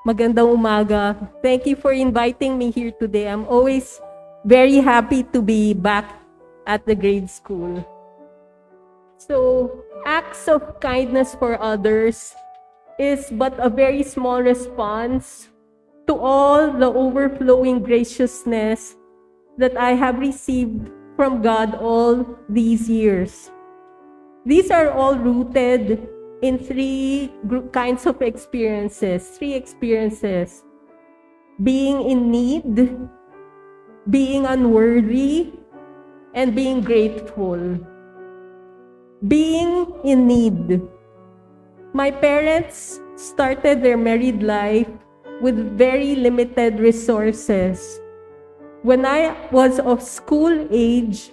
Magandang umaga. Thank you for inviting me here today. I'm always very happy to be back at the grade school. So, acts of kindness for others is but a very small response to all the overflowing graciousness that I have received from God all these years. These are all rooted in three kinds of experiences, being in need, being unworthy, and being grateful. Being in need. My parents started their married life with very limited resources. When I was of school age,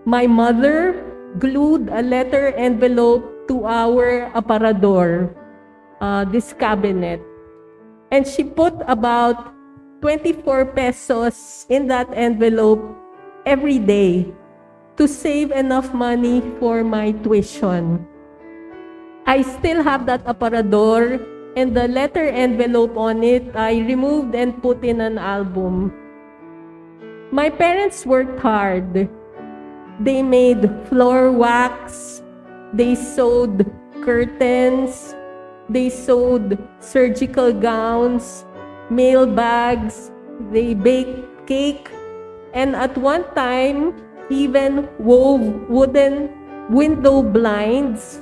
my mother glued a letter envelope to our aparador, this cabinet. And she put about 24 pesos in that envelope every day to save enough money for my tuition. I still have that aparador, and the letter envelope on it, I removed and put in an album. My parents worked hard. They made floor wax, they sewed curtains, they sewed surgical gowns, mail bags, they baked cake, and at one time, even wove wooden window blinds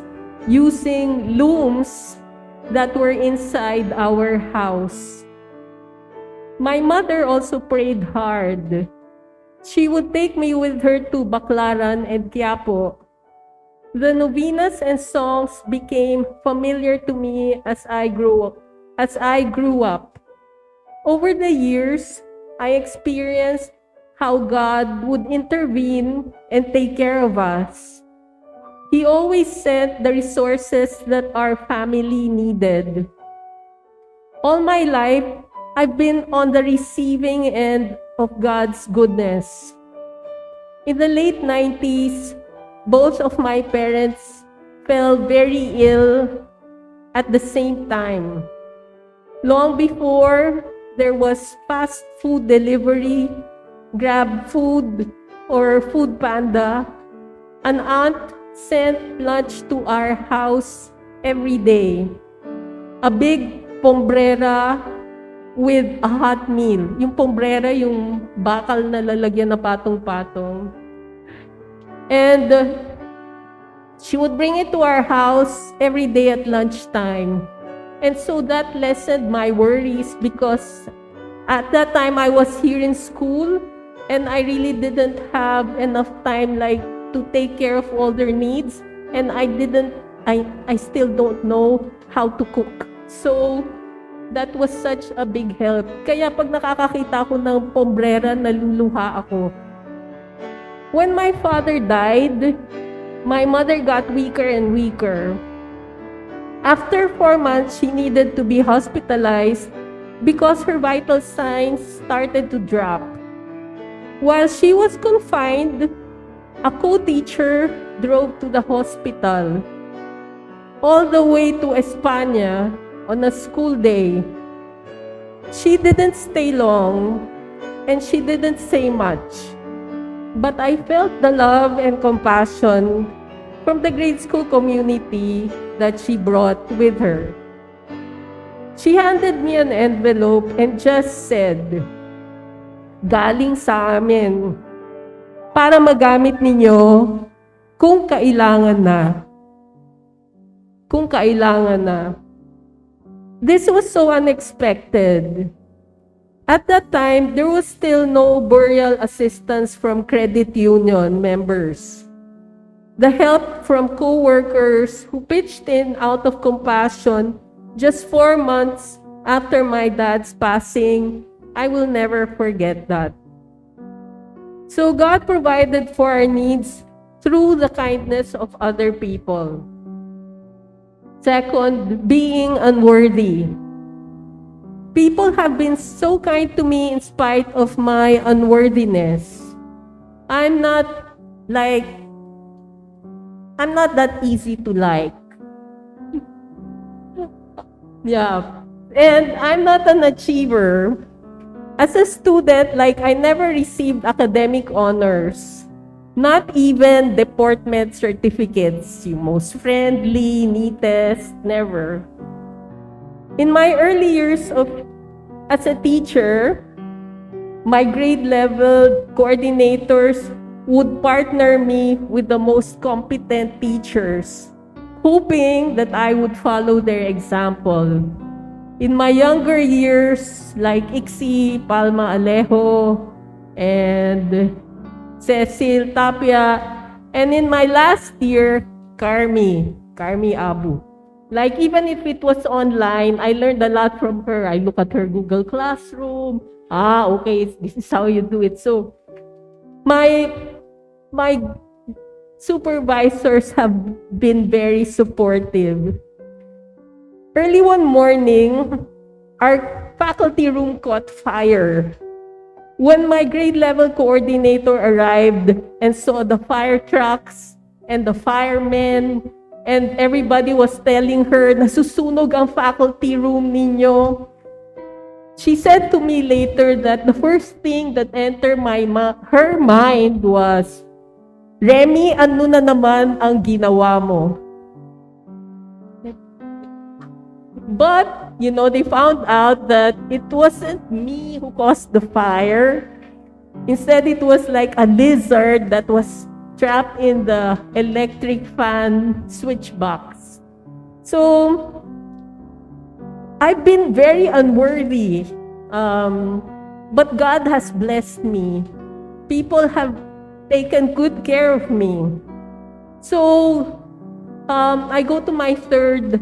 using looms that were inside our house. My mother also prayed hard. She would take me with her to Baclaran and Quiapo. The novenas and songs became familiar to me as I grew up. Over the years, I experienced how God would intervene and take care of us. He always sent the resources that our family needed. All my life, I've been on the receiving end of God's goodness. In the late 90s, both of my parents fell very ill at the same time. Long before there was fast food delivery, Grab Food, or Food Panda, an aunt sent lunch to our house every day. A big pombrera with a hot meal. Yung pombrera, yung bakal na lalagyan na patong-patong. And she would bring it to our house every day at lunchtime. And so that lessened my worries because at that time I was here in school and I really didn't have enough time to take care of all their needs, and I still don't know how to cook. So that was such a big help. Kaya pag nakakakita ko ng pombrera, naluluha ako. When my father died, my mother got weaker and weaker. After 4 months, she needed to be hospitalized because her vital signs started to drop. While she was confined, a co-teacher drove to the hospital all the way to España on a school day. She didn't stay long and she didn't say much, but I felt the love and compassion from the grade school community that she brought with her. She handed me an envelope and just said, "Galing sa amin, para magamit ninyo kung kailangan na." Kung kailangan na. This was so unexpected. At that time, there was still no burial assistance from credit union members. The help from co-workers who pitched in out of compassion just 4 months after my dad's passing, I will never forget that. So God provided for our needs through the kindness of other people. Second, being unworthy. People have been so kind to me in spite of my unworthiness. I'm not that easy to like. Yeah. And I'm not an achiever. As a student, like, I never received academic honors. Not even deportment certificates, yung most friendly, neatest, never. In my early years as a teacher, my grade level coordinators would partner me with the most competent teachers, hoping that I would follow their example. In my younger years, like Ixi, Palma Alejo, and Cecil Tapia, and in my last year, Carmi Abu. Like, even if it was online, I learned a lot from her. I look at her Google Classroom. Okay, this is how you do it. So, my supervisors have been very supportive. Early one morning, our faculty room caught fire. When my grade level coordinator arrived and saw the fire trucks and the firemen, and everybody was telling her, nasusunog ang faculty room ninyo. She said to me later that the first thing that entered her mind was, Remy, ano na naman ang ginawa mo? But, they found out that it wasn't me who caused the fire. Instead, it was like a lizard that was trapped in the electric fan switch box. So, I've been very unworthy, but God has blessed me. People have taken good care of me. So, I go to my third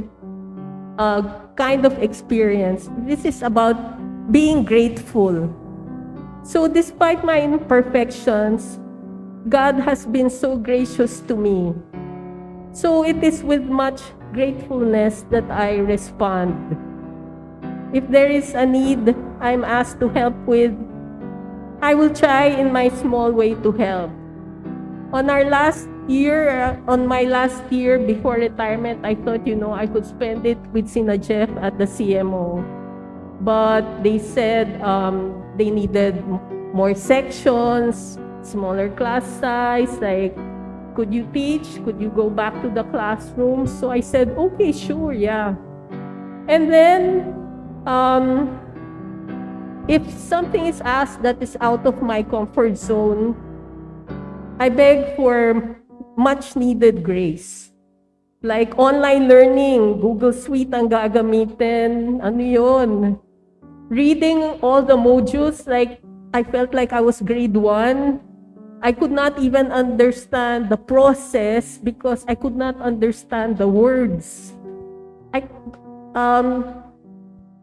kind of experience. This is about being grateful. So, despite my imperfections, God has been so gracious to me. So it is with much gratefulness that I respond. If there is a need I'm asked to help with, I will try in my small way to help. On my last year before retirement, I thought, I could spend it with Sina Jeff at the CMO. But they said they needed more sections, smaller class size, like, could you teach? Could you go back to the classroom? So I said, okay, sure, yeah. And then, if something is asked that is out of my comfort zone, I beg for much needed grace. Like online learning, Google Suite ang gagamitin, ano yun? Reading all the modules, like, I felt like I was grade 1. I could not even understand the process because I could not understand the words.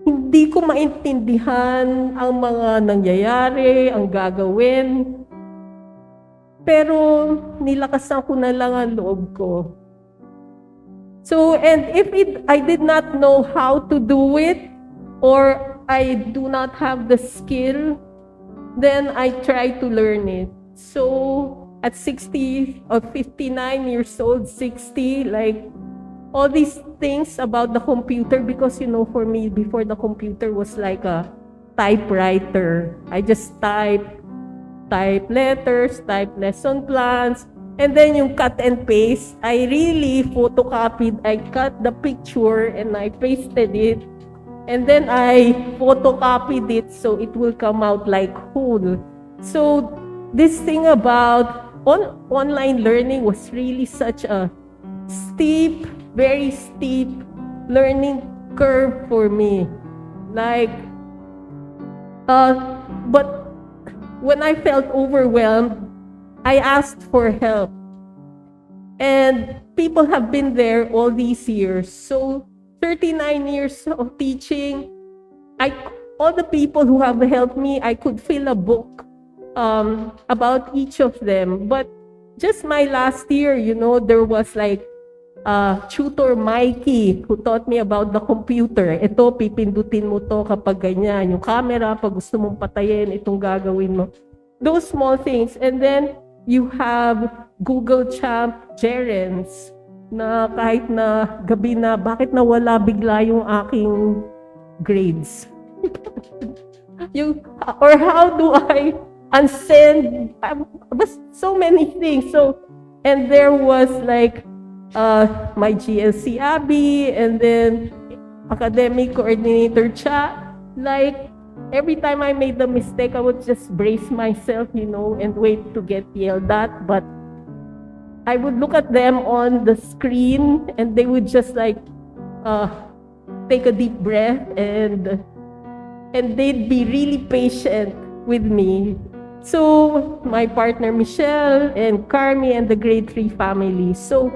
Hindi ko maintindihan ang mga nangyayari, ang gagawin. Pero nilakasan ko na lang ang loob ko. So, and if I did not know how to do it, or I do not have the skill, then I try to learn it. So, at 60 or 59 years old, 60, like, all these things about the computer, because, for me, before the computer was like a typewriter. I just type letters, type lesson plans, and then yung cut and paste, I really photocopied. I cut the picture and I pasted it, and then I photocopied it so it will come out like whole. So, this thing about online learning was really such a very steep learning curve for me. Like, but when I felt overwhelmed, I asked for help. And people have been there all these years. So, 39 years of teaching, all the people who have helped me, I could fill a book about each of them. But just my last year, there was like tutor Mikey who taught me about the computer. Ito, pipindutin mo to kapag ganyan. Yung camera, pag gusto mong patayin, itong gagawin mo. Those small things. And then, you have Google Champ gerunds na kahit na gabi na, bakit nawala bigla yung aking grades? Or how do I unsend? So many things. And there was like my GLC Abby, and then academic coordinator Cha. Like, every time I made a mistake, I would just brace myself, and wait to get yelled at. But I would look at them on the screen, and they would just like take a deep breath, and they'd be really patient with me. So my partner Michelle and Carmi and the grade 3 family. So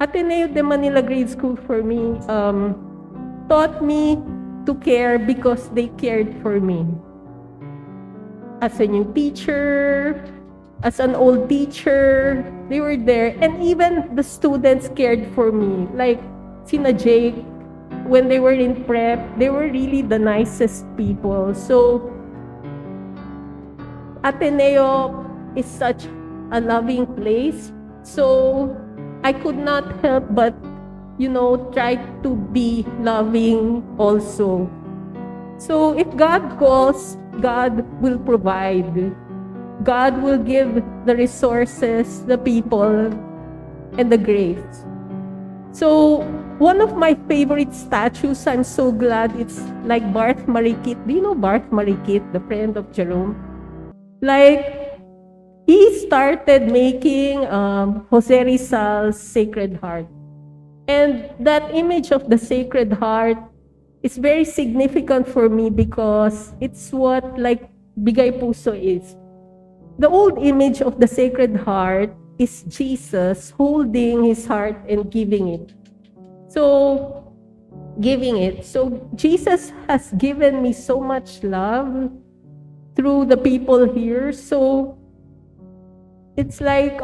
Ateneo de Manila Grade School for me taught me to care because they cared for me. As a new teacher, as an old teacher, they were there. And even the students cared for me. Like Sina Jake, when they were in prep, they were really the nicest people. So Ateneo is such a loving place. So I could not help but, try to be loving also. So if God calls, God will provide. God will give the resources, the people, and the grace. So one of my favorite statues, I'm so glad it's like Barth Marikit. Do you know Barth Marikit, the friend of Jerome? Like, he started making Jose Rizal's Sacred Heart. And that image of the Sacred Heart is very significant for me because it's what like Bigay Puso is. The old image of the Sacred Heart is Jesus holding his heart and giving it. So Jesus has given me so much love through the people here. So it's like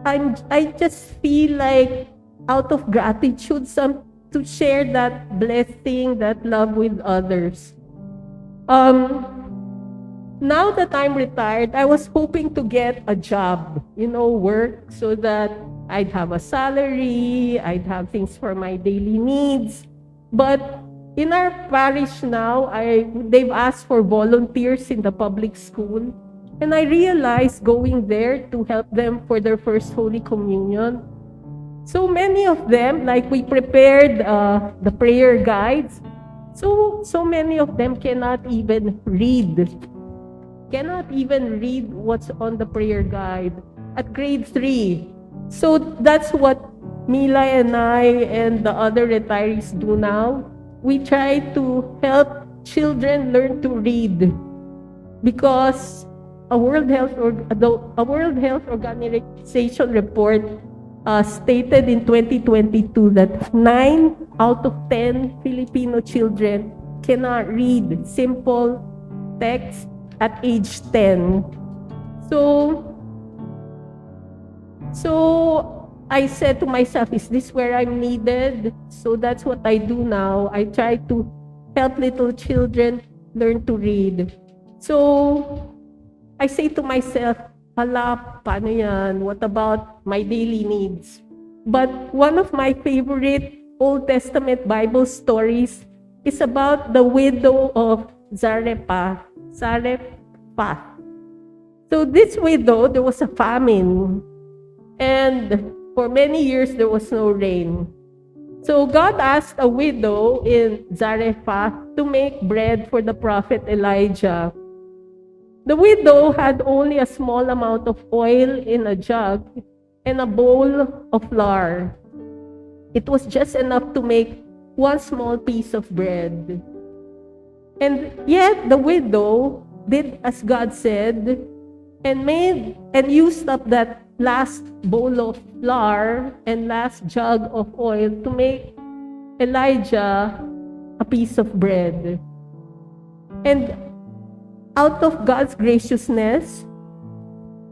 I just feel like out of gratitude to share that blessing, that love with others. Now that I'm retired, I was hoping to get a job, work, so that I'd have a salary, I'd have things for my daily needs. But in our parish now, they've asked for volunteers in the public school. And I realized going there to help them for their first Holy Communion. So many of them, like we prepared the prayer guides. So many of them cannot even read what's on the prayer guide at grade 3. So that's what Mila and I and the other retirees do now. We try to help children learn to read because a World Health Organization report stated in 2022 that 9 out of 10 Filipino children cannot read simple text at age 10. So I said to myself, is this where I'm needed? So that's what I do now. I try to help little children learn to read. So I say to myself, hala, paano yan? What about my daily needs? But one of my favorite Old Testament Bible stories is about the widow of Zarephath. So this widow, there was a famine, and for many years there was no rain. So God asked a widow in Zarephath to make bread for the prophet Elijah. The widow had only a small amount of oil in a jug and a bowl of flour. It was just enough to make one small piece of bread. And yet the widow did as God said and used up that last bowl of flour and last jug of oil to make Elijah a piece of bread. And out of God's graciousness,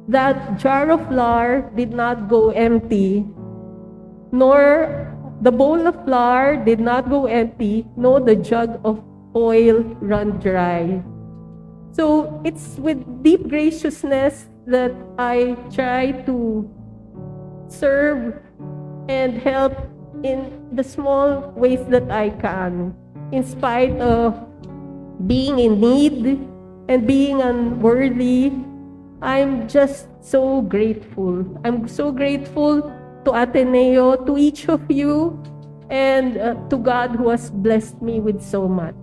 that jar of flour did not go empty, nor the bowl of flour did not go empty, nor the jug of oil run dry. So it's with deep graciousness that I try to serve and help in the small ways that I can, in spite of being in need and being unworthy. I'm just so grateful. I'm so grateful to Ateneo, to each of you, and to God who has blessed me with so much.